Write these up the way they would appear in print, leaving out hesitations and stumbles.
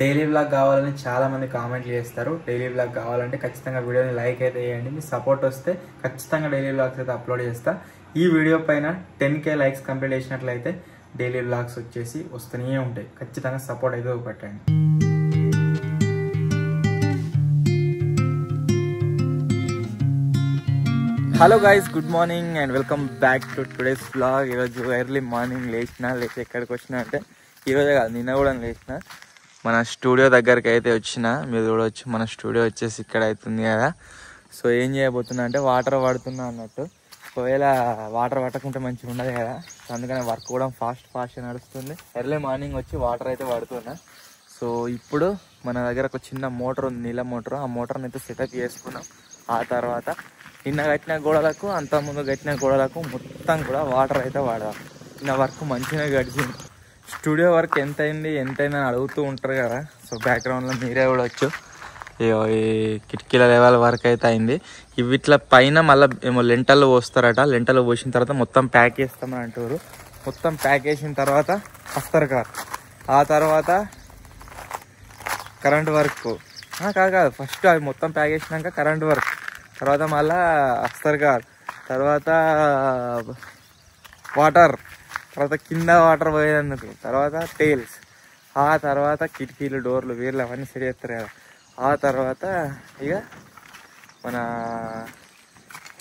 Daily vlog కావాలని చాలా మంది కామెంట్లు చేస్తారు. డైలీ వ్లాగ్ కావాలంటే ఖచ్చితంగా వీడియోని లైక్ అయితే చేయండి. మీ సపోర్ట్ వస్తే ఖచ్చితంగా డైలీ వ్లాగ్స్ అయితే అప్లోడ్ చేస్తా. ఈ వీడియో పైన 10K లైక్స్ కంప్లీట్ చేసినట్లయితే డైలీ వ్లాగ్స్ వచ్చేసి వస్తూనే ఉంటాయి. ఖచ్చితంగా సపోర్ట్ అయితే పెట్టండి. Hello guys, good morning and welcome back to today's vlog. ఈరోజు ఎర్లీ మార్నింగ్ లేచి ఎక్కడికి వచ్చినా అంటే ఈరోజే కాదు, నిన్న కూడా లేచిన మన స్టూడియో దగ్గరికి అయితే వచ్చిన. మీరు చూడవచ్చు మన స్టూడియో వచ్చేసి ఇక్కడ అవుతుంది కదా. సో ఏం చేయబోతున్నా అంటే వాటర్ పడుతున్నా అన్నట్టు. ఒకవేళ వాటర్ పట్టకుంటే మంచిగా ఉండదు కదా, సో అందుకని వర్క్ కూడా ఫాస్ట్ నడుస్తుంది. ఎర్లీ మార్నింగ్ వచ్చి వాటర్ అయితే పడుతున్నా. సో ఇప్పుడు మన దగ్గర ఒక చిన్న మోటార్ ఉంది, నీళ్ళ మోటార్. ఆ మోటార్ని అయితే సెటప్ చేసుకున్నాం. ఆ తర్వాత నిన్న కట్టిన గోడలకు, అంత ముందు కట్టిన గోడలకు మొత్తం కూడా వాటర్ అయితే వాడదాం. నిన్న వర్క్ మంచిగా గడిచింది. స్టూడియో వర్క్ ఎంతైనా అడుగుతూ ఉంటారు కదా. సో బ్యాక్గ్రౌండ్లో మీరే చూడవచ్చు. ఈ కిటికీల లెవెల్ వర్క్ అయితే అయింది. వీటిల పైన మళ్ళీ ఏమో లెంటలు పోస్తారట. లెంటలు పోసిన తర్వాత మొత్తం ప్యాక్ చేస్తామని అంటారు. మొత్తం ప్యాక్ చేసిన తర్వాత అస్తర్ కార్, ఆ తర్వాత కరెంట్ వర్క్ కాదు ఫస్ట్ అవి మొత్తం ప్యాక్ చేసినాక కరెంట్ వర్క్, తర్వాత మళ్ళా అస్తర్ కార్, తర్వాత వాటర్, తర్వాత కింద వాటర్ పోయేందుకు, తర్వాత టైల్స్, ఆ తర్వాత కిటికీలు, డోర్లు, వీర్లు అవన్నీ సెట్ చేస్తారు కదా. ఆ తర్వాత ఇక మన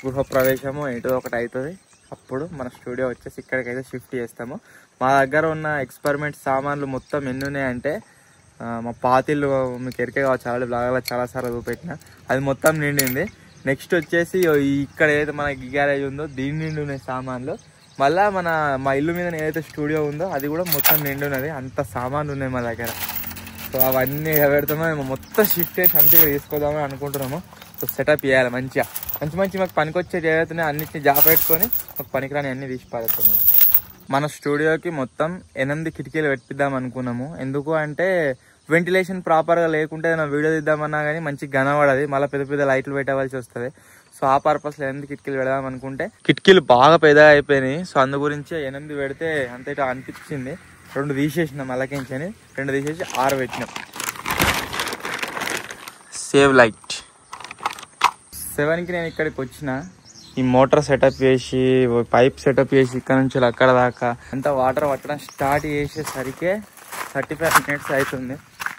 గృహప్రవేశము ఏంటో ఒకటి అవుతుంది. అప్పుడు మన స్టూడియో వచ్చేసి ఇక్కడికైతే షిఫ్ట్ చేస్తాము. మా దగ్గర ఉన్న ఎక్స్పెరిమెంట్ సామాన్లు మొత్తం ఎన్ని ఉన్నాయంటే, మా పాతిళ్ళు మీకు ఎరికే కావచ్చు, ఆల్రెడీ బ్లాగ్లో చాలాసార్లు చూపెట్టిన, అది మొత్తం నిండింది. నెక్స్ట్ వచ్చేసి ఇక్కడ ఏదైతే మన గ్యారేజ్ ఉందో దీని నిండి ఉన్నాయి సామాన్లు. మళ్ళీ మా ఇల్లు మీద ఏదైతే స్టూడియో ఉందో అది కూడా మొత్తం నిండి ఉన్నది. అంత సామాన్లు ఉన్నాయి మా దగ్గర. సో అవన్నీ పెడతామో మేము మొత్తం షిఫ్ట్ చేసి అంతా ఇక్కడ తీసుకోదామని అనుకుంటున్నాము. సో సెటప్ చేయాలి మంచిగా, మంచి మాకు పనికొచ్చేది ఏదైతే అన్నింటినీ జాబ్ పెట్టుకొని మాకు పనికిరాని అన్నీ తీసి పారేస్తాము. మన స్టూడియోకి మొత్తం 8 కిటికీలు పెట్టిద్దాం అనుకున్నాము. ఎందుకు అంటే వెంటిలేషన్ ప్రాపర్గా లేకుంటే ఏదైనా వీడియో తీద్దామన్నా కానీ మంచిగా కనబడది, మళ్ళీ పెద్ద లైట్లు పెట్టవలసి వస్తుంది. సో ఆ పర్పస్లో 8 కిటికీలు పెడదాం అనుకుంటే కిటికీలు బాగా పెద్దగా అయిపోయినాయి. సో అందు గురించి 8 పెడితే అంతేటా అనిపించింది. 2 తీసేసినాం, మళ్ళకించని 2 తీసేసి 6 పెట్టినాం. సేవ్ లైట్ 7కి నేను ఇక్కడికి వచ్చిన. ఈ మోటార్ సెటప్ చేసి, పైప్ సెటప్ చేసి ఇక్కడ నుంచి అక్కడ దాకా అంతా వాటర్ పట్టడం స్టార్ట్ చేసేసరికి 35 minutes అవుతుంది.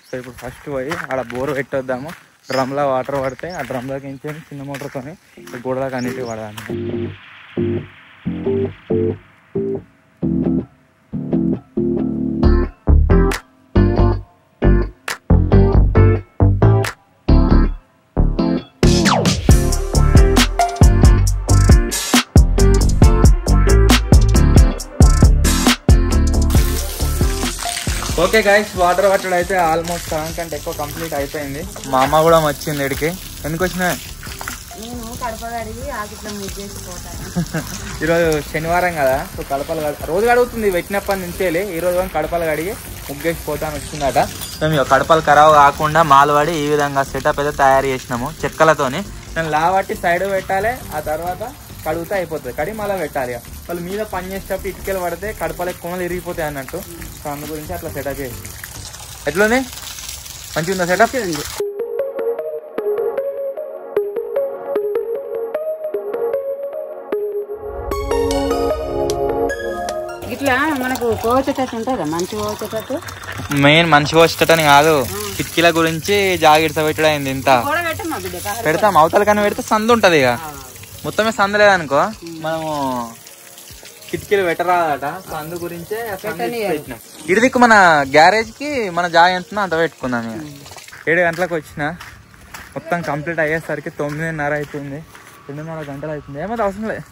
సో ఇప్పుడు ఫస్ట్ పోయి ఆడ బోర్ పెట్టొద్దాము. డ్రమ్లో వాటర్ పడితే ఆ డ్రమ్లోకి ఇంచే చిన్న మోటార్తోని గోడలకు అన్నిటికీ పడదాము. ఓకే గైస్, వాటర్ పట్టడం అయితే ఆల్మోస్ట్ 7 కంటే ఎక్కువ కంప్లీట్ అయిపోయింది. మా అమ్మ కూడా వచ్చింది ఇక్కడికి. ఎందుకు వచ్చినా? ఈరోజు శనివారం కదా, సో కడపలు రోజు కడుగుతుంది పెట్టినప్పటి నుంచే. ఈ రోజు కడపలు కడిగి ముగ్గేసి పోతాను వచ్చిందట. మేము కడపలు ఖరాబ్ కాకుండా మాలవాడి ఈ విధంగా సెటప్ అయితే తయారు చేసినాము చెక్కలతోని. నేను లావట్టి సైడ్ పెట్టాలి, ఆ తర్వాత కడుగుతా అయిపోతుంది. కడిగి మళ్ళీ పెట్టాలి. వాళ్ళు మీద పని చేసేటప్పుడు ఇటుకలు పడితే కడపలకి కొనలు ఇరిగిపోతాయి అన్నట్టు. సో అందు గురించి అట్లా సెటప్ చేసి. ఎట్లుంది? మంచిగా ఉందా సెటప్? ఇట్లా మనకు కోవచ్చేటట్టు ఉంటుందా? మంచి కోవచ్చేటట్టు, మెయిన్ మంచిగా వచ్చేటని కాదు, కిటికీల గురించి జాగ్రత్త పెట్టడం అయింది. ఇంత పెడతాం, అవతల కానీ పెడితే సందు ఉంటది. ఇక మొత్తమే సందు లేదనుకో మనము కిటికీలు పెట్టరాదట. సో అందు గురించే పెట్టినాం. ఇడిదిక్కు మన గ్యారేజ్ కి మన జాగా ఎంత అంత పెట్టుకున్నాం. 7 గంటలకు వచ్చిన, మొత్తం కంప్లీట్ అయ్యేసరికి 9:30 అవుతుంది. 2:30 గంటలు అవుతుంది. ఏమైనా అవసరం లేదు.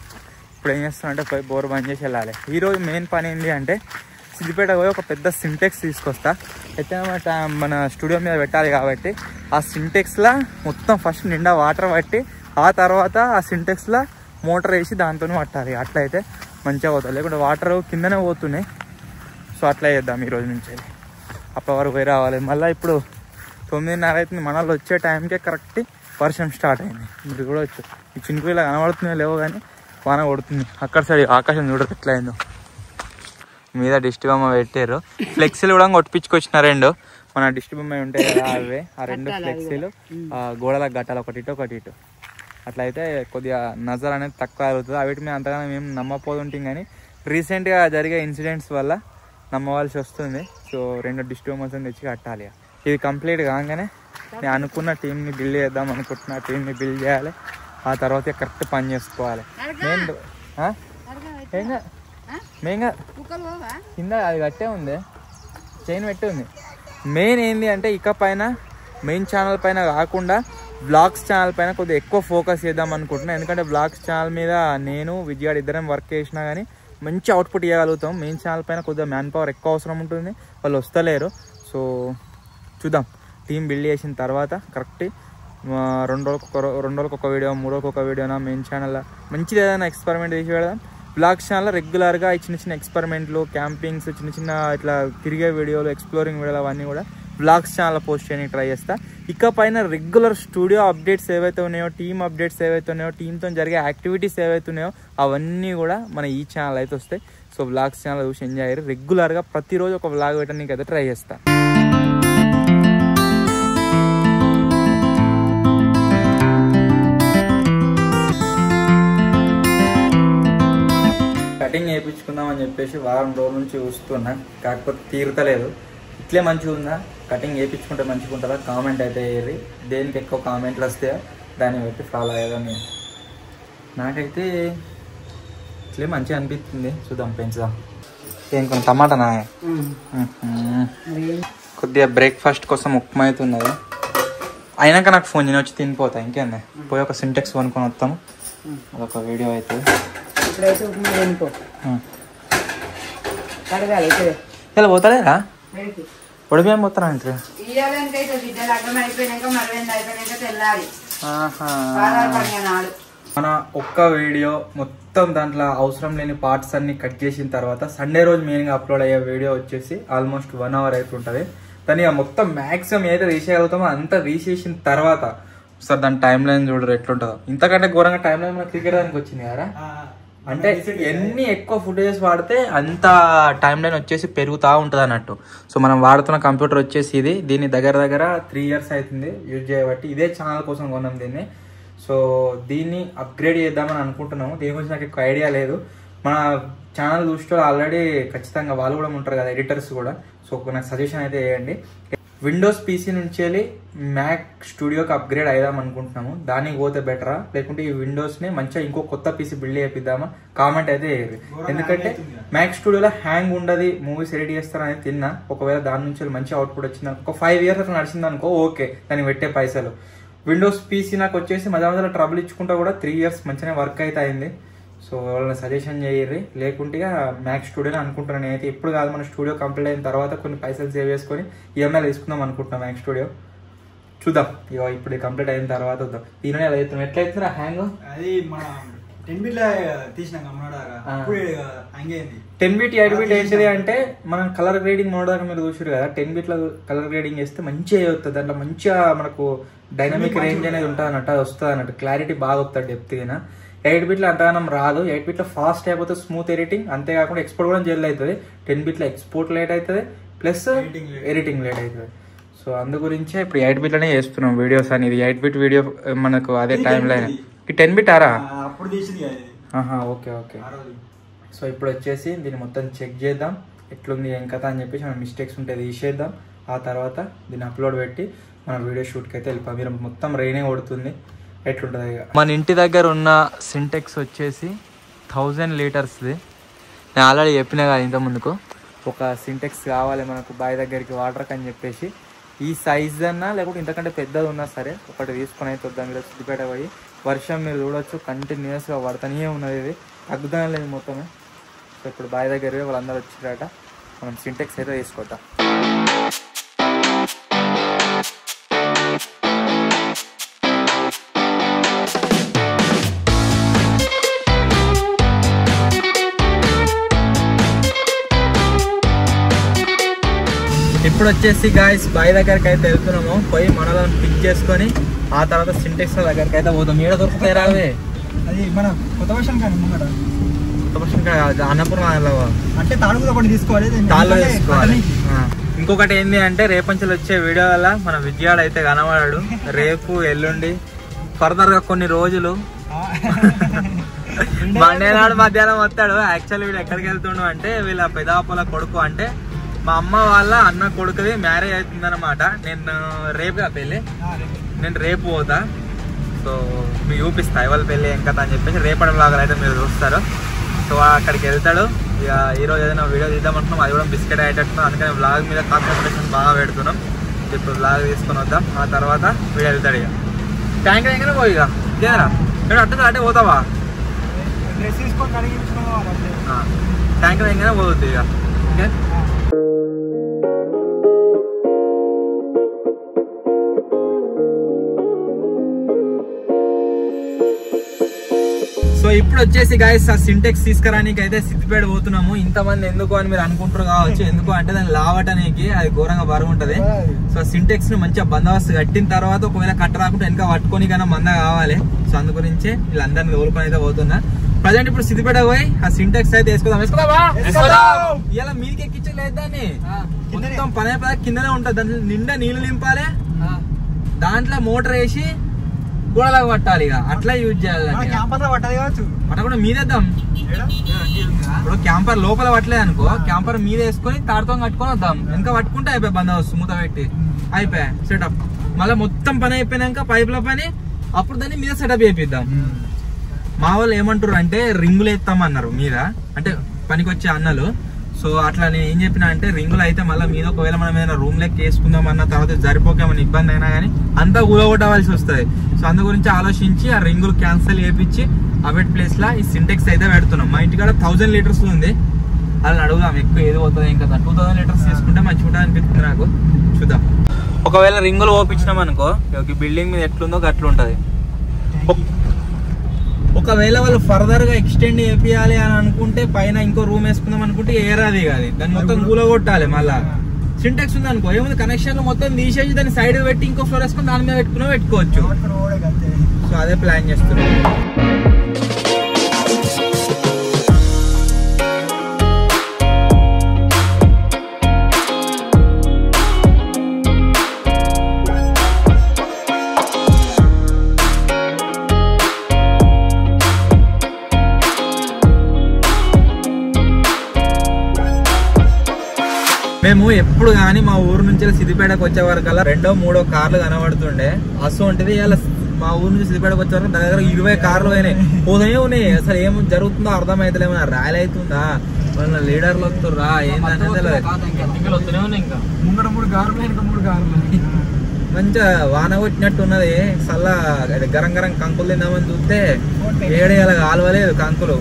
ఇప్పుడు ఏం చేస్తానంటే పోయి బోర్ బంద్ చేసి వెళ్ళాలి. ఈరోజు మెయిన్ పని ఏంటి అంటే సిద్దిపేట పోయి ఒక పెద్ద సింటెక్స్ తీసుకొస్తా. అయితే మన స్టూడియో మీద పెట్టాలి కాబట్టి ఆ సింటెక్స్లో మొత్తం ఫస్ట్ నిండా వాటర్ పట్టి, ఆ తర్వాత ఆ సింటెక్స్లో మోటార్ వేసి దాంతో పట్టాలి. అట్లయితే మంచిగా పోతుంది, లేకుంటే వాటర్ కిందనే పోతున్నాయి. సో అట్లా చేద్దాం ఈరోజు నుంచి. అప్పటి వరకు పోయి రావాలి. మళ్ళీ ఇప్పుడు 9:30 అవుతుంది. మనలో వచ్చే టైంకే కరెక్ట్ వర్షం స్టార్ట్ అయింది. మీరు కూడా వచ్చు, ఈ చినుకులు ఇలా కనబడుతున్నాయో లేవో కానీ వాన కొడుతుంది. అక్కడ సైడ్ ఆకాశం చూడదు ఎట్లా అయిందో. మీద డిస్ట్ బొమ్మ పెట్టారు. ఫ్లెక్సీలు కూడా కొట్టించుకొచ్చిన 2. మన డిస్ట్రి బొమ్మ ఉంటాయి కదా అవే ఆ 2 ఫ్లెక్సీలు గోడలకు కట్టాలి, ఒకటి ఇటు. అట్లా అయితే కొద్దిగా నజర్ అనేది తక్కువ అవుతుంది. వీటి మీద అంతగానో మేము నమ్మపోతుంటాం, కానీ రీసెంట్గా జరిగే ఇన్సిడెంట్స్ వల్ల నమ్మవలసి వస్తుంది. సో 2 డిస్ట్రి బొమ్మస్ తెచ్చి కట్టాలి. ఇది కంప్లీట్ కాగానే నేను అనుకున్న టీంని బిల్డ్ చేద్దాం అనుకుంటున్నా, టీంని బిల్డ్ చేయాలి. ఆ తర్వాత కరెక్ట్ పని చేసుకోవాలి. మెయిన్గా కింద అది కట్టే ఉంది, చైన్ పెట్టి ఉంది. మెయిన్ ఏంటి అంటే ఇక పైన మెయిన్ ఛానల్ పైన కాకుండా బ్లాగ్స్ ఛానల్ పైన కొద్దిగా ఎక్కువ ఫోకస్ చేద్దాం అనుకుంటున్నాను. ఎందుకంటే బ్లాగ్స్ ఛానల్ మీద నేను విజయ్ ఇద్దరం వర్క్ చేసినా కానీ మంచి అవుట్పుట్ ఇవ్వగలుగుతాం. మెయిన్ ఛానల్ పైన కొద్దిగా మ్యాన్ పవర్ ఎక్కువ అవసరం ఉంటుంది, వాళ్ళు వస్తలేరు. సో చూద్దాం, టీం బిల్డ్ చేసిన తర్వాత కరెక్ట్ 2 రోజులకు ఒక వీడియో, 3 రోజులకు ఒక వీడియోనా మెయిన్ ఛానల్లో మంచిది ఏదైనా ఎక్స్పెరిమెంట్ చేసి పెడదాం. బ్లాగ్ ఛానల్లో రెగ్యులర్గా ఈ చిన్న ఎక్స్పెరిమెంట్లు, క్యాంపింగ్స్, చిన్న ఇట్లా తిరిగే వీడియోలు, ఎక్స్ప్లోరింగ్ వీడియోలు అవన్నీ కూడా బ్లాగ్స్ ఛానల్లో పోస్ట్ చేయడానికి ట్రై చేస్తా. ఇక పైన రెగ్యులర్ స్టూడియో అప్డేట్స్ ఏవైతే ఉన్నాయో, టీమ్ అప్డేట్స్ ఏవైతే ఉన్నాయో, టీంతో జరిగే యాక్టివిటీస్ ఏవైతే ఉన్నాయో అవన్నీ కూడా మన ఈ ఛానల్ అయితే వస్తాయి. సో బ్లాగ్స్ ఛానల్ చూసి ఎంజాయ్ అయ్యారు. రెగ్యులర్గా ప్రతిరోజు ఒక బ్లాగ్ పెట్టడానికి అయితే ట్రై చేస్తా. కటింగ్ వేయించుకుందామని చెప్పేసి వారం రోజుల నుంచి చూస్తున్నా, కాకపోతే తీరుతలేదు. ఇట్లే మంచిగా ఉందా, కటింగ్ వేయించుకుంటే మంచిగా ఉంటుందా కామెంట్ అయితే వేయరు. దేనికి ఎక్కువ కామెంట్లు వస్తాయో దాన్ని బట్టి ఫాలో అయ్యేదాన్ని. నాకైతే ఇట్లే మంచిగా అనిపిస్తుంది. చూద్దాం, పెంచుదాం. ఏం కొన్ని టమాటానా కొద్దిగా బ్రేక్ఫాస్ట్ కోసం ఉప్మా అయితే ఉన్నది. అయినాక నాకు ఫోన్ చేయని వచ్చి తినిపోతా. ఇంకేంది, పోయి ఒక సింటెక్స్ కొనుక్కొని వస్తాము. అదొక వీడియో అవుతుంది. ఇలా పోతలేరా పొడిపోయాం పోతారా ఇంట్లో? మన ఒక్క వీడియో మొత్తం దాంట్లో అవసరం లేని పార్ట్స్ అన్ని కట్ చేసిన తర్వాత సండే రోజు మెయిన్గా అప్లోడ్ అయ్యే వీడియో వచ్చేసి ఆల్మోస్ట్ 1 hour అయితే ఉంటుంది. దాన్ని మొత్తం మ్యాక్సిమం ఏదైతే తీసేయగలుగుతామో అంతా తీసేసిన తర్వాత సార్ దాని టైం లైన్ చూడరు ఎట్లుంటుందో. ఇంతకంటే ఘోరంగా టైం లైన్ మనకు క్రికెట్ దానికి వచ్చింది కదా. అంటే ఎన్ని ఎక్కువ ఫుటేజెస్ వాడితే అంత టైం లైన్ వచ్చేసి పెరుగుతూ ఉంటుంది అన్నట్టు. సో మనం వాడుతున్న కంప్యూటర్ వచ్చేసి దీన్ని దగ్గర 3 years అవుతుంది యూజ్ చేయబట్టి. ఇదే ఛానల్ కోసం కొన్నాం దీన్ని. సో దీన్ని అప్గ్రేడ్ చేద్దామని అనుకుంటున్నాము. దీని గురించి నాకు ఎక్కువ ఐడియా లేదు. మన ఛానల్ చూస్తే ఆల్రెడీ ఖచ్చితంగా వాళ్ళు కూడా ఉంటారు కదా, ఎడిటర్స్ కూడా. సో నాకు సజెషన్ అయితే చేయండి. విండోస్ పీసీ నుంచి వెళ్ళి మ్యాక్ స్టూడియోకి అప్గ్రేడ్ అయిదాం అనుకుంటున్నాము. దానికి పోతే బెటరా, లేకుంటే ఈ విండోస్ని మంచిగా ఇంకో కొత్త పీసీ బిల్డ్ చేపిద్దామా కామెంట్ అయితే వేయరు. ఎందుకంటే మ్యాక్ స్టూడియోలో హ్యాంగ్ ఉండదు, మూవీస్ ఎడిట్ చేస్తారని తిన్నా. ఒకవేళ దాని నుంచి మంచి అవుట్పుట్ వచ్చింది, ఒక 5 years అట్లా నడిచింది అనుకో, ఓకే, దానికి పెట్టే పైసలు. విండోస్ పీసీ నాకు వచ్చేసి మధ్య ట్రబుల్ ఇచ్చుకుంటా కూడా 3 years మంచిగా వర్క్ అయితే అయింది. సో వాళ్ళని సజెషన్ చేయర్రి. లేకుంటే మ్యాక్ స్టూడియోని అనుకుంటున్నాను నేనైతే. ఇప్పుడు కాదు, మన స్టూడియో కంప్లీట్ అయిన తర్వాత కొన్ని పైసలు సేవ్ చేసుకొని ఈఎంఐ తీసుకుందాం అనుకుంటున్నాం మ్యాక్ స్టూడియో. చూద్దాం, ఇప్పుడు కంప్లీట్ అయిన తర్వాత వద్దాం. దీనిలో ఎలా అవుతున్నాం, ఎట్లా అవుతుందా హ్యాంగ్? అది మన 10 bit 8 bit ఏంటిది అంటే మనం కలర్ గ్రేడింగ్ మోడల్ మీరు చూసారు కదా. 10 bit కలర్ గ్రేడింగ్ చేస్తే మంచిగా అవుతుంది. దాంట్లో మంచిగా మనకు డైనమిక్ రేంజ్ అనేది ఉంటుంది అన్నట్టు, అది వస్తుంది అన్నట్టు, క్లారిటీ బాగా వస్తుంది డెప్త్ గా. 8 bit అంతగానం రాదు. 8 bit ఫాస్ట్ అయిపోతే స్మూత్ ఎడిటింగ్, అంతేకాకుండా ఎక్స్పోర్ట్ కూడా జల్ది అవుతుంది. 10 bit ఎక్స్పోర్ట్ లేట్ అవుతుంది, ప్లస్ ఎడిటింగ్ లేట్ అవుతుంది. సో అందు గురించే ఇప్పుడు 8 bit చేస్తున్నాం వీడియోస్ అని. ఇది 8 bit వీడియో మనకు అదే టైం లైన్. 10 bit ఆరా? Okay okay. సో ఇప్పుడు వచ్చేసి దీన్ని మొత్తం చెక్ చేద్దాం ఎట్లుంది ఏం కథ అని చెప్పేసి. మన మిస్టేక్స్ ఉంటే తీసేద్దాం. ఆ తర్వాత దీన్ని అప్లోడ్ పెట్టి మన వీడియో షూట్కి అయితే వెళ్ళిపోయి. మీరు మొత్తం రైనే కొడుతుంది, ఎట్లుంటుంది ఇక. మన ఇంటి దగ్గర ఉన్న సింటెక్స్ వచ్చేసి 1000 లీటర్స్ది. నేను ఆల్రెడీ చెప్పినా కదా ఇంత ముందుకు, ఒక సింటెక్స్ కావాలి మనకు బావి దగ్గరికి వాటర్కి అని చెప్పేసి. ఈ సైజ్ అన్నా లేకుంటే ఇంతకంటే పెద్దది ఉన్నా సరే ఒకటి తీసుకొని అయితే వద్దాం. మీరు సిద్దిపేట పోయి వర్షం మీరు చూడొచ్చు కంటిన్యూస్గా పడుతూనే ఉన్నది, ఇది తగ్గుతూనే లేదు మొత్తమే. సో ఇప్పుడు బావి దగ్గర వాళ్ళందరూ వచ్చిరాట, మనం సింటెక్స్ అయితే తీసుకొద్దాం. ఇప్పుడు వచ్చేసి గాయస్ బావి దగ్గరికి అయితే వెళ్తున్నాము. పోయి మనలో పిక్ చేసుకొని ఆ తర్వాత సింటెక్స్ దగ్గరికి అయితే పోతాం. ఏడ దొరుకుతాయి రావే? అది మన కొత్త వర్షం కానీ అన్నపూర్ణ అంటే తాళ్ళు తీసుకోవాలి. తాళ్ళు తీసుకోవాలి. ఇంకొకటి ఏంది అంటే రేపంచెలు వచ్చే వీడియో వల్ల మన విజయాడు అయితే కనబడాడు. రేపు ఎల్లుండి ఫర్దర్ గా కొన్ని రోజులు మండే నాడు మధ్యాహ్నం వస్తాడు. యాక్చువల్లీ వీడు ఎక్కడికి వెళ్తుండు అంటే వీళ్ళ పెదాపల కొడుకు అంటే మా అమ్మ వాళ్ళ అన్న కొడుకుది మ్యారేజ్ అవుతుందన్నమాట. నేను రేపు పెళ్ళి నేను రేపు పోతా. సో మీకు చూపిస్తా ఎవరి పెళ్ళి ఇంకా అని చెప్పేసి రేపటి బ్లాగులు అయితే మీరు చూస్తారు. సో అక్కడికి వెళ్తాడు. ఇక ఈరోజు ఏదైనా వీడియో తీద్దాం అనుకున్నాం, అది కూడా బిస్కెట్ అయ్యేటట్టున్నాం. అందుకని బ్లాగ్ మీద కాన్సన్ట్రేషన్ బాగా పెడుతున్నాం. ఇప్పుడు బ్లాగ్ తీసుకొని వద్దాం, ఆ తర్వాత వీడియో వెళ్తాడు. ఇక ట్యాంక్ దగ్గర పోయి ఇక ఇదేరా నేను అట్టు అంటే పోతావా ట్యాంక్ దగ్గర పోతుంది ఇక. ఓకే సో ఇప్పుడు వచ్చేసి గాయస్ ఆ సింటెక్స్ తీసుకురానికి అయితే సిద్దిపేట పోతున్నాము. ఇంతమంది ఎందుకు అని మీరు అనుకుంటారు కావచ్చు. ఎందుకు అంటే దాన్ని లావటానికి అది ఘోరంగా బరువు ఉంటది. సో సింటెక్స్ ను మంచిగా బందోబస్తు కట్టిన తర్వాత ఒకవేళ కట్ట రాకుండా వెనక పట్టుకొని కన్నా మంద కావాలి. సో అందు గురించి వీళ్ళందరినీ తోలుకొని అయితే పోతున్నా. ప్రజెంట్ ఇప్పుడు సిద్దిపేట పోయి ఆ సింటెక్స్ అయితే వేసుకుందాం. ఇలా మీదకి ఎక్కించలేదు దాన్ని, మొత్తం పనే కిందనే ఉంటది. దాంట్లో నిండా నీళ్లు నింపాలి, దాంట్లో మోటార్ వేసి గోడలాగా పట్టాలి. ఇక అట్లా యూజ్ చేయాలి. పట్టకుండా మీదేద్దాం. ఇప్పుడు క్యాంపర్ లోపల పట్టలేదు అనుకో, క్యాంపర్ మీద వేసుకొని తాడుతో కట్టుకొని వద్దాం. వెనక పట్టుకుంటే అయిపోయి బందోబస్తు మూత పెట్టి అయిపోయా సెటప్. మళ్ళీ మొత్తం పని అయిపోయినాక పైపుల పని అప్పుడు దాన్ని మీద సెటప్ చేపిద్దాం. మా వాళ్ళు ఏమంటారు అంటే రింగులు ఎత్తామన్నారు మీద, అంటే పనికి వచ్చే అన్నలు. సో అట్లా నేను ఏం చెప్పినా అంటే రింగులు అయితే మళ్ళీ మీద ఒకవేళ మనం ఏదైనా రూమ్ లెక్క వేసుకుందాం అన్న తర్వాత సరిపోకేమన్నా ఇబ్బంది అయినా కానీ అంతా ఊడగొట్టవలసి వస్తుంది. సో అందు గురించి ఆలోచించి ఆ రింగులు క్యాన్సిల్ చేయించి అబెట్ ప్లేస్ లా ఈ సింటెక్స్ అయితే పెడుతున్నాం. మా ఇంటికాడ 1000 లీటర్స్ ఉంది. అలా అడుగుదాం ఎక్కువ ఏది పోతుంది ఇంకా 2000 లీటర్స్ తీసుకుంటే మంచిగా ఉంటుంది అనిపిస్తుంది నాకు. చూద్దాం. ఒకవేళ రింగులు ఓపించినాం అనుకో బిల్డింగ్ మీద ఎట్లుందో అట్లుంటది. ఒకవేళ వాళ్ళు ఫర్దర్ గా ఎక్స్టెండ్ చేయాలి అని అనుకుంటే పైన ఇంకో రూమ్ వేసుకుందాం అనుకుంటే ఏరాది కాదు, దాన్ని మొత్తం కూలగొట్టాలి. మళ్ళా సింటెక్స్ ఉంది అనుకో ఏముంది కనెక్షన్ మొత్తం తీసేసి దాన్ని సైడ్ పెట్టి ఇంకో ఫ్లోర్ వేసుకుని దాని మీద పెట్టుకోవచ్చు. సో అదే ప్లాన్ చేస్తున్నాం. మేము ఎప్పుడు కానీ మా ఊరు నుంచి సిద్దిపేటకు వచ్చే వరకల్లా 2-3 కార్లు కనబడుతుండే. అసోంటిది ఇలా మా ఊరు నుంచి సిద్దిపేటకు వచ్చే వరకు దగ్గర 20 కార్లు పోయినాయి. పోతూనే ఉన్నాయి. అసలు ఏం జరుగుతుందో అర్థమైతలేమన్నా ర్యాలీ అవుతుందా, మన లీడర్లు వస్తుర్రా ఏందనేది మంచిగా వాన కొట్టినట్టు ఉన్నది. చల్లా గరం గరం కంకులు తిందామని చూస్తే ఏడే ఇలా కాలువలేదు కంకులు,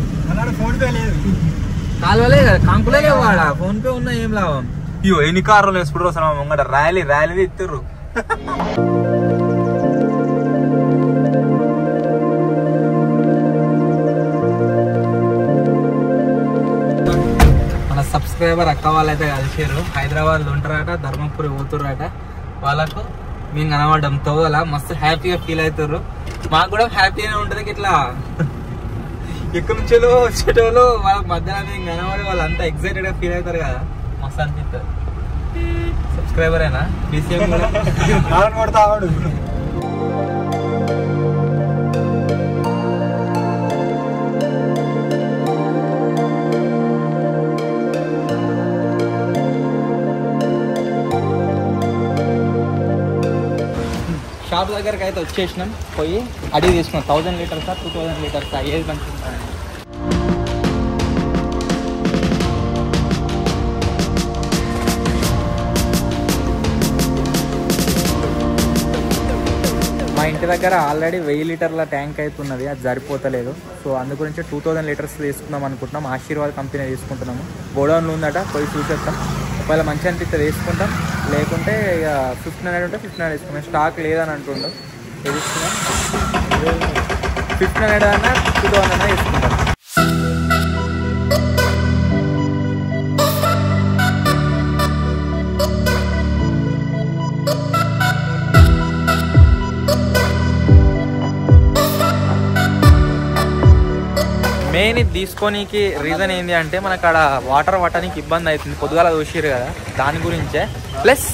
కాలువలే కదా కంకులే లేవు. వాడ ఫోన్ పే ఉన్నా ఏం లాభం. ఇవో ఎన్ని కార్లు వేసుకుంటారు అసలు ముంగట ర్యాలీ ఇస్తారు. మన సబ్స్క్రైబర్ అక్క వాళ్ళైతే కలిసారు. హైదరాబాద్ లో ఉంటారట, ధర్మపురి పోతుర్రట. వాళ్ళకు మేము కనబడ్డం తోవలా మస్తు హ్యాపీగా ఫీల్ అవుతారు. మాకు కూడా హ్యాపీగానే ఉంటది. ఇట్లా ఎక్కడి నుంచో వచ్చేటోళ్ళు వాళ్ళకి మధ్యలో మేము కనబడి వాళ్ళంతా ఎక్సైటెడ్ గా ఫీల్ అవుతారు కదా, మస్తు అనిపిస్తుంది. సబ్స్క్రైబర్ అయినా బీసీఎం షాప్ దగ్గరకి అయితే వచ్చేసినాం. పోయి అడిగి తీసుకున్నాం 1000 లీటర్సా 2000 లీటర్సా ఏది మంచిగా. మా ఇంటి దగ్గర ఆల్రెడీ 1000 లీటర్ల ట్యాంక్ అవుతున్నది, అది సరిపోతలేదు. సో అందు గురించి 2000 లీటర్స్ తీసుకుందాం అనుకుంటున్నాం. ఆశీర్వాద్ కంపెనీ తీసుకుంటున్నాము. గోడౌన్లో ఉందట, పోయి చూసేస్తాం. ఒకవేళ మంచి అనిపిస్తే తీసుకుంటాం, లేకుంటే ఇక 1500 ఉంటే 1500 తీసుకున్నాం. స్టాక్ లేదని అంటుండు, తీసుకున్నాం. 1500 అన్నా 2000 అన్నా తీసుకుంటాం. మెయిన్ ఇది తీసుకోనికి రీజన్ ఏంటి అంటే మనకు అక్కడ వాటర్ పట్టడానికి ఇబ్బంది అవుతుంది, పొద్దుగాల చూసిరు కదా, దాని గురించే. ప్లస్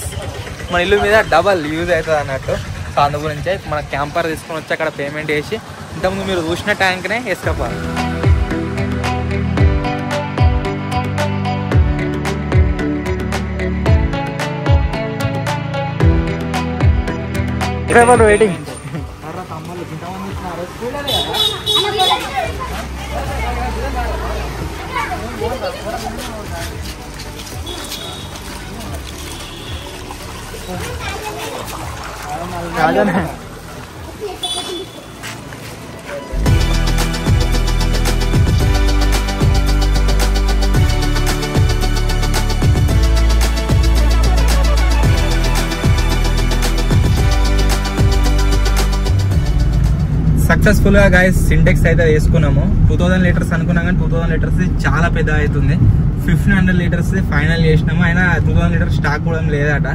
మన ఇల్లు మీద డబల్ యూజ్ అవుతుంది అన్నట్టు. సో అందు గురించే మన క్యాంపర్ తీసుకొని వచ్చి అక్కడ పేమెంట్ చేసి ఇంతకుముందు మీరు చూసిన ట్యాంక్నే వేసుకోవాలి. వెయిటింగ్ సక్సెస్ఫుల్ గా గైస్ సింటెక్స్ అయితే వేసుకున్నాము. 2000 లీటర్స్ అనుకున్నాం కానీ 2000 లీటర్స్ చాలా పెద్ద అవుతుంది. 1500 లీటర్స్ ఫైనల్ చేసినాము. అయినా 2000 లీటర్స్ స్టాక్ కూడా లేదట.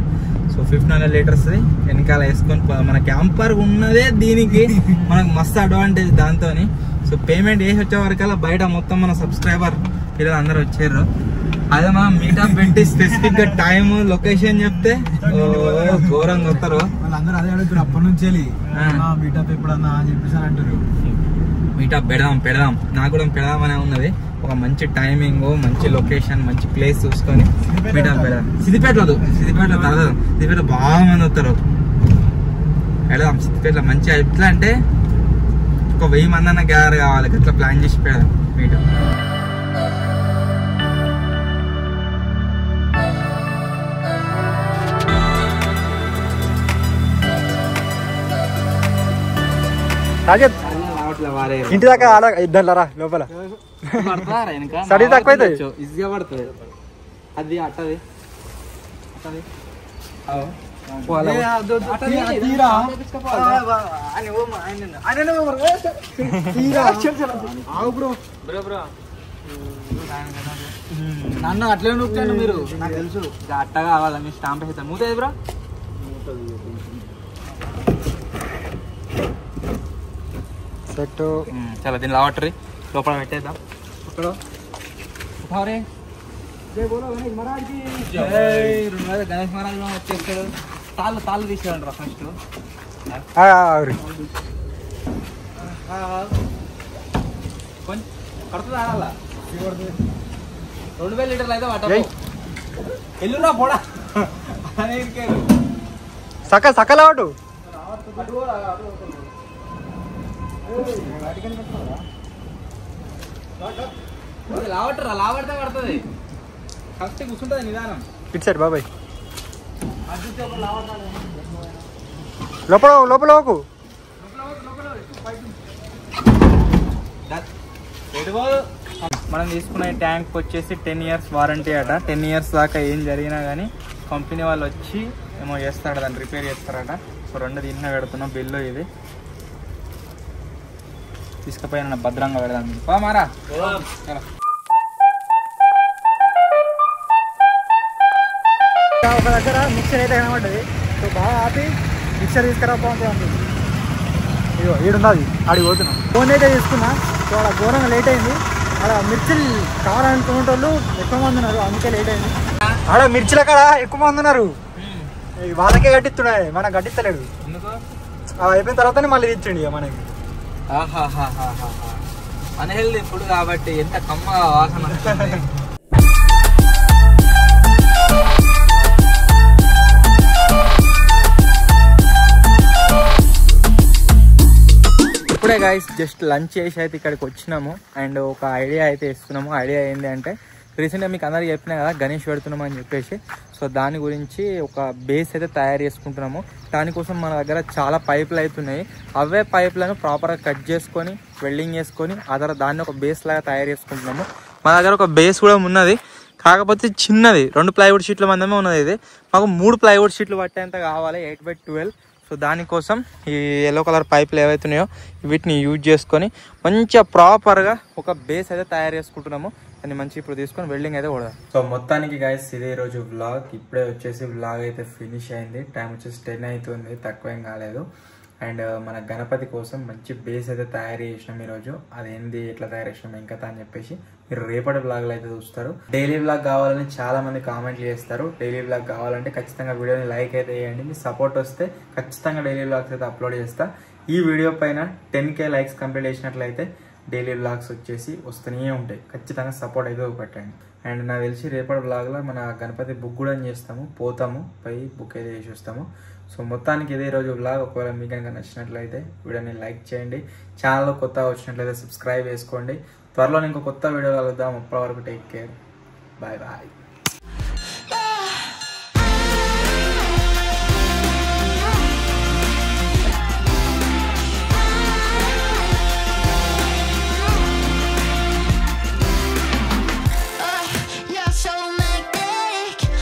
సో 1500 లీటర్స్ వెనకాల వేసుకొని మన క్యాంపర్ ఉన్నదే దీనికి మనకు మస్తు అడ్వాంటేజ్ దాంతో. సో పేమెంట్ వేసి వచ్చే వరకల్లా బయట మొత్తం మన సబ్స్క్రైబర్ పిల్లలు అందరు వచ్చారు. అదే మనం మీటప్ పెట్టి స్పెసిఫిక్ గా టైం లొకేషన్ చెప్తే ఘోరంగా వస్తారు. వాళ్ళందరూ అదే అడుగుతారు అప్పటి నుంచి మీటప్ ఎప్పుడన్నా అని చెప్పేసి అంటారు. మీటప్ పెడదాం నాకు కూడా పెడదాం అనే ఉన్నది. ఒక మంచి టైమింగ్, మంచి లొకేషన్, మంచి ప్లేస్ చూసుకొని మీటప్ పెడదాం. సిద్దిపేటలో తరదాం. సిద్దిపేట బాగా మంది వస్తారు. పెడదాం సిద్దిపేటలో మంచిగా. ఎట్లా అంటే ఒక 1000 మంది అన్న గ్యాదర్ కావాలి. ఇట్లా ప్లాన్ చేసి పెడదాం మీటప్. ఇంటి దాకా ఇద్దరులరా లోపల స్టడీ తక్కువ ఈజీగా పడుతుంది. అది అట్టది నన్ను అట్లే నొక్కాను మీరు, నాకు తెలుసు. అట్ట కావాలా మీ స్టాంప్ వేస్తాను. మూతేది బ్రో సెట్. చాలా దీని లావటరీ లోపల పెట్టేద్దాం. గణేష్ మహారాజ్ వచ్చేస్తాడు. తాళ్ళు తీసేయండి రా ఫస్ట్. కొంచెం పడుతుంది ఆడాల. 2000 లీటర్లు అయితే పట్ట ఎల్లురా పోడా సకల వాడు లావడితే పడుతుంది. ఫస్ట్ కూర్చుంటుంది నిదానం. ఇటు సైడ్ బాబాయ్ లోపల మనం తీసుకున్న ట్యాంక్ వచ్చేసి 10 years వారంటీ అట. 10 years దాకా ఏం జరిగినా కానీ కంపెనీ వాళ్ళు వచ్చి ఏమో చేస్తారట, దాన్ని రిపేర్ చేస్తారట. సో 2 దీంట్లో పెడుతున్నాం. బిల్లు ఇది తీసుకుపోయిన భద్రంగా పెడదాం. మారా ఒక దగ్గర మిక్సర్ అయితే కనబడ్డది. సో బాగా ఆపి మిక్సర్ తీసుకురా బాగుంటుంది. ఇదిగో ఈడున్నది, ఆడికి పోతున్నాం. ఫోన్ అయితే తీసుకున్నా. సో అక్కడ ఘోరంగా లేట్ అయింది. అక్కడ మిర్చిలు కావాలనుకునే వాళ్ళు ఎక్కువ మంది ఉన్నారు, అందుకే లేట్ అయింది. ఆడ మిర్చిల కాడ ఎక్కువ మంది ఉన్నారు. వాళ్ళకే కట్టిస్తున్నాయి, మనకు కట్టిస్తలేడు. అయిపోయిన తర్వాతనే మళ్ళీ తెచ్చిండి ఇక మనకి. అన్హెల్దీ ఫుడ్ కాబట్టి ఎంత కమ్మగా వాసన వస్తుంది. ఇప్పుడే గైస్ జస్ట్ లంచ్ చేసి అయితే ఇక్కడికి వచ్చినాము. అండ్ ఒక ఐడియా అయితే ఇస్తున్నాము. ఐడియా ఏంటి అంటే రీసెంట్గా మీకు అందరికీ చెప్పినా కదా గణేష్ పెడుతున్నాము అని చెప్పేసి. సో దాని గురించి ఒక బేస్ అయితే తయారు చేసుకుంటున్నాము. దానికోసం మన దగ్గర చాలా పైపులు అవుతున్నాయి. అవే పైపులను ప్రాపర్గా కట్ చేసుకొని వెల్డింగ్ చేసుకొని ఆ తర్వాత దాన్ని ఒక బేస్ లాగా తయారు చేసుకుంటున్నాము. మన దగ్గర ఒక బేస్ కూడా ఉన్నది, కాకపోతే చిన్నది. 2 ప్లైవుడ్ షీట్ల మందమే ఉన్నది. ఇది మాకు 3 ప్లైవుడ్ షీట్లు పట్టేంత కావాలి, 8x12. సో దానికోసం ఈ ఎల్లో కలర్ పైపులు ఏవైతున్నాయో వీటిని యూజ్ చేసుకొని మంచిగా ప్రాపర్గా ఒక బేస్ అయితే తయారు చేసుకుంటున్నాము. దాన్ని మంచి ఇప్పుడు తీసుకొని వెల్డింగ్ అయితే కొడదాం. సో మొత్తానికి గైస్ ఇదే రోజు వ్లాగ్. ఇప్పుడే వచ్చేసి వ్లాగ్ అయితే ఫినిష్ అయింది. టైం వచ్చేసి 10 అవుతుంది, తక్కువేం కాలేదు. అండ్ మన గణపతి కోసం మంచి బేస్ అయితే తయారు చేసినాం ఈరోజు. అదేంది ఎట్లా తయారు చేసినాం ఇంకా అని చెప్పేసి మీరు రేపటి బ్లాగ్లో అయితే చూస్తారు. డైలీ బ్లాగ్ కావాలని చాలా మంది కామెంట్లు చేస్తారు. డైలీ బ్లాగ్ కావాలంటే ఖచ్చితంగా వీడియోని లైక్ అయితే చేయండి. మీ సపోర్ట్ వస్తే ఖచ్చితంగా డైలీ బ్లాగ్స్ అయితే అప్లోడ్ చేస్తా. ఈ వీడియో పైన 10K లైక్స్ కంప్లీట్ చేసినట్లయితే డైలీ బ్లాగ్స్ వచ్చేసి వస్తూనే ఉంటాయి. ఖచ్చితంగా సపోర్ట్ అయితే పెట్టండి. అండ్ నాకు తెలిసి రేపటి బ్లాగ్లో మన గణపతి బుక్ కూడా చేస్తాము, పోతాము పోయి బుక్ అయితే చేసి వస్తాము. సో మొత్తానికి ఇదే రోజు బ్లాగ్. ఒకవేళ మీకు కనుక నచ్చినట్లయితే వీడియోని లైక్ చేయండి. ఛానల్లో కొత్తగా వచ్చినట్లయితే సబ్స్క్రైబ్ చేసుకోండి. త్వరలో ఇంకో కొత్త వీడియో కలుద్దాం. అప్పటి వరకు టేక్ కేర్. Bye bye.